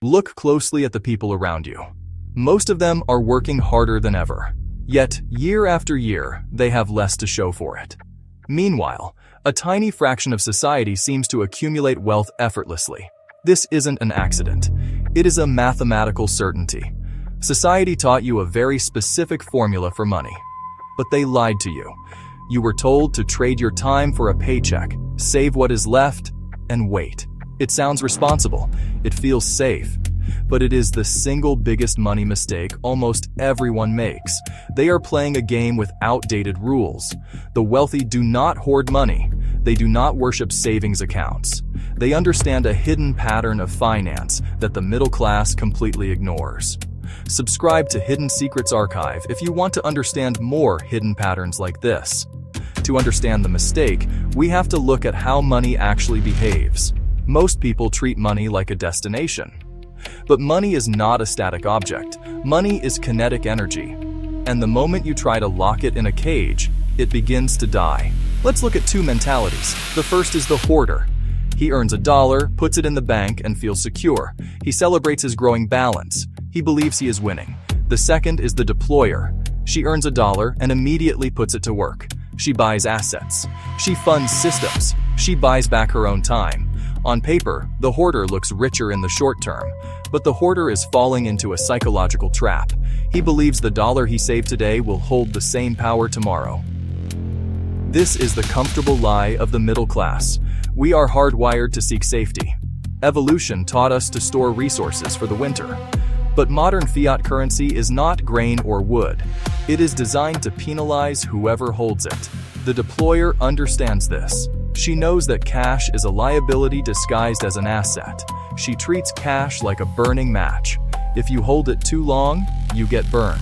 Look closely at the people around you. Most of them are working harder than ever. Yet, year after year, they have less to show for it. Meanwhile, a tiny fraction of society seems to accumulate wealth effortlessly. This isn't an accident. It is a mathematical certainty. Society taught you a very specific formula for money. But they lied to you. You were told to trade your time for a paycheck, save what is left, and wait. It sounds responsible. It feels safe. But it is the single biggest money mistake almost everyone makes. They are playing a game with outdated rules. The wealthy do not hoard money. They do not worship savings accounts. They understand a hidden pattern of finance that the middle class completely ignores. Subscribe to Hidden Secrets Archive if you want to understand more hidden patterns like this. To understand the mistake, we have to look at how money actually behaves. Most people treat money like a destination. But money is not a static object. Money is kinetic energy. And the moment you try to lock it in a cage, it begins to die. Let's look at two mentalities. The first is the hoarder. He earns $1, puts it in the bank, and feels secure. He celebrates his growing balance. He believes he is winning. The second is the deployer. She earns $1 and immediately puts it to work. She buys assets. She funds systems. She buys back her own time. On paper, the hoarder looks richer in the short term, but the hoarder is falling into a psychological trap. He believes the dollar he saved today will hold the same power tomorrow. This is the comfortable lie of the middle class. We are hardwired to seek safety. Evolution taught us to store resources for the winter. But modern fiat currency is not grain or wood. It is designed to penalize whoever holds it. The deployer understands this. She knows that cash is a liability disguised as an asset. She treats cash like a burning match. If you hold it too long, you get burned.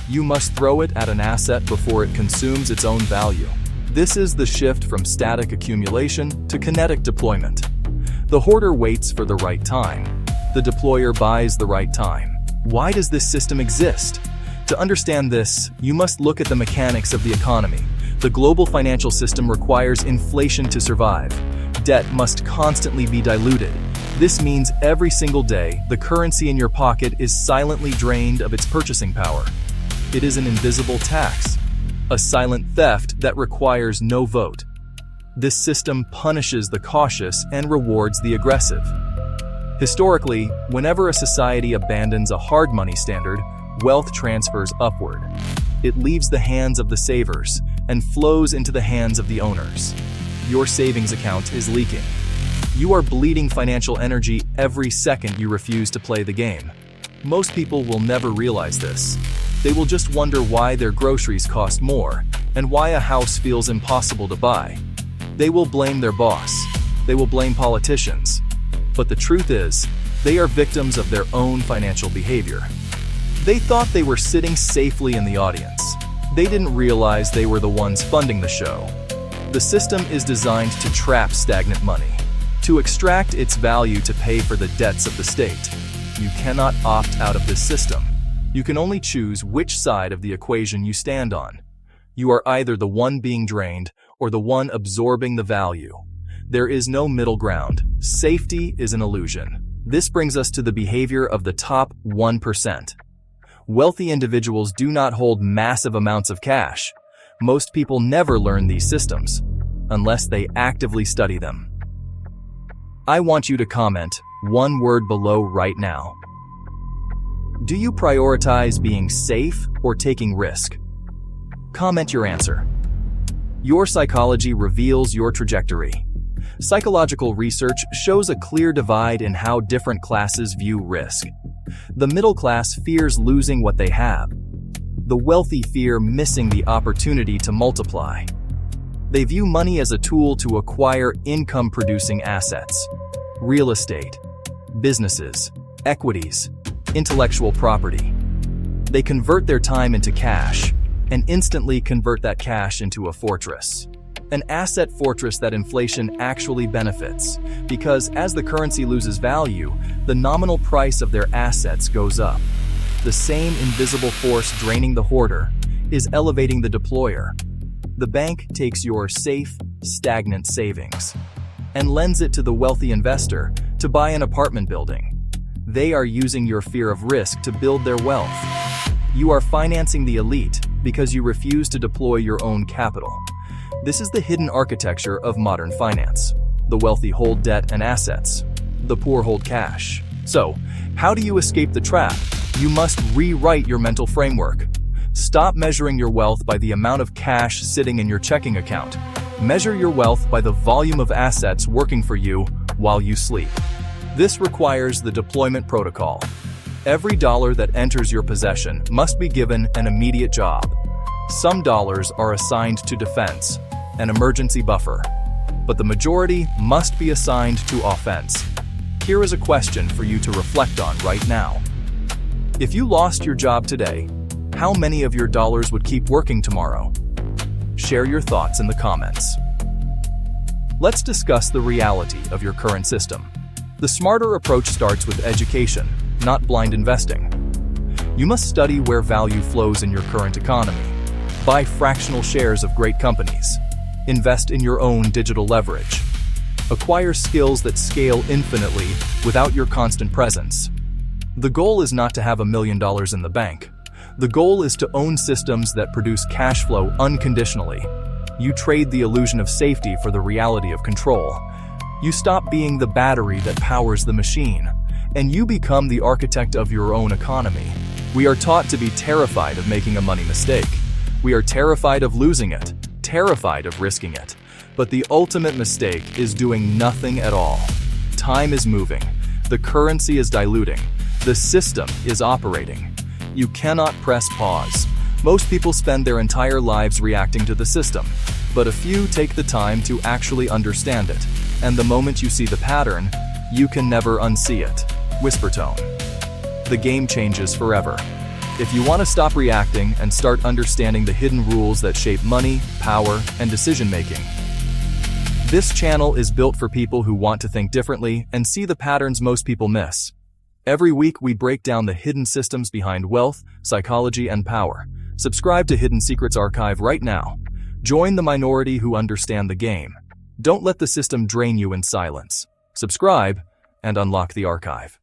You must throw it at an asset before it consumes its own value. This is the shift from static accumulation to kinetic deployment. The hoarder waits for the right time. The deployer buys the right time. Why does this system exist? To understand this, you must look at the mechanics of the economy. The global financial system requires inflation to survive. Debt must constantly be diluted. This means every single day, the currency in your pocket is silently drained of its purchasing power. It is an invisible tax, a silent theft that requires no vote. This system punishes the cautious and rewards the aggressive. Historically, whenever a society abandons a hard money standard, wealth transfers upward. It leaves the hands of the savers and flows into the hands of the owners. Your savings account is leaking. You are bleeding financial energy every second you refuse to play the game. Most people will never realize this. They will just wonder why their groceries cost more and why a house feels impossible to buy. They will blame their boss. They will blame politicians. But the truth is, they are victims of their own financial behavior. They thought they were sitting safely in the audience. They didn't realize they were the ones funding the show. The system is designed to trap stagnant money, to extract its value to pay for the debts of the state. You cannot opt out of this system. You can only choose which side of the equation you stand on. You are either the one being drained or the one absorbing the value. There is no middle ground. Safety is an illusion. This brings us to the behavior of the top 1%. Wealthy individuals do not hold massive amounts of cash. Most people never learn these systems, unless they actively study them. I want you to comment one word below right now. Do you prioritize being safe or taking risk? Comment your answer. Your psychology reveals your trajectory. Psychological research shows a clear divide in how different classes view risk. The middle class fears losing what they have. The wealthy fear missing the opportunity to multiply. They view money as a tool to acquire income-producing assets, real estate, businesses, equities, intellectual property. They convert their time into cash and instantly convert that cash into a fortress. An asset fortress that inflation actually benefits, because as the currency loses value, the nominal price of their assets goes up. The same invisible force draining the hoarder is elevating the deployer. The bank takes your safe, stagnant savings and lends it to the wealthy investor to buy an apartment building. They are using your fear of risk to build their wealth. You are financing the elite because you refuse to deploy your own capital. This is the hidden architecture of modern finance. The wealthy hold debt and assets. The poor hold cash. So, how do you escape the trap? You must rewrite your mental framework. Stop measuring your wealth by the amount of cash sitting in your checking account. Measure your wealth by the volume of assets working for you while you sleep. This requires the deployment protocol. Every dollar that enters your possession must be given an immediate job. Some dollars are assigned to defense, an emergency buffer, but the majority must be assigned to offense. Here is a question for you to reflect on right now. If you lost your job today, how many of your dollars would keep working tomorrow? Share your thoughts in the comments. Let's discuss the reality of your current system. The smarter approach starts with education, not blind investing. You must study where value flows in your current economy. Buy fractional shares of great companies. Invest in your own digital leverage. Acquire skills that scale infinitely without your constant presence. The goal is not to have $1 million in the bank. The goal is to own systems that produce cash flow unconditionally. You trade the illusion of safety for the reality of control. You stop being the battery that powers the machine, and you become the architect of your own economy. We are taught to be terrified of making a money mistake. We are terrified of losing it, terrified of risking it. But the ultimate mistake is doing nothing at all. Time is moving. The currency is diluting. The system is operating. You cannot press pause. Most people spend their entire lives reacting to the system, but a few take the time to actually understand it. And the moment you see the pattern, you can never unsee it. Whisper tone. The game changes forever. If you want to stop reacting and start understanding the hidden rules that shape money, power, and decision-making, this channel is built for people who want to think differently and see the patterns most people miss. Every week we break down the hidden systems behind wealth, psychology, and power. Subscribe to Hidden Secrets Archive right now. Join the minority who understand the game. Don't let the system drain you in silence. Subscribe and unlock the archive.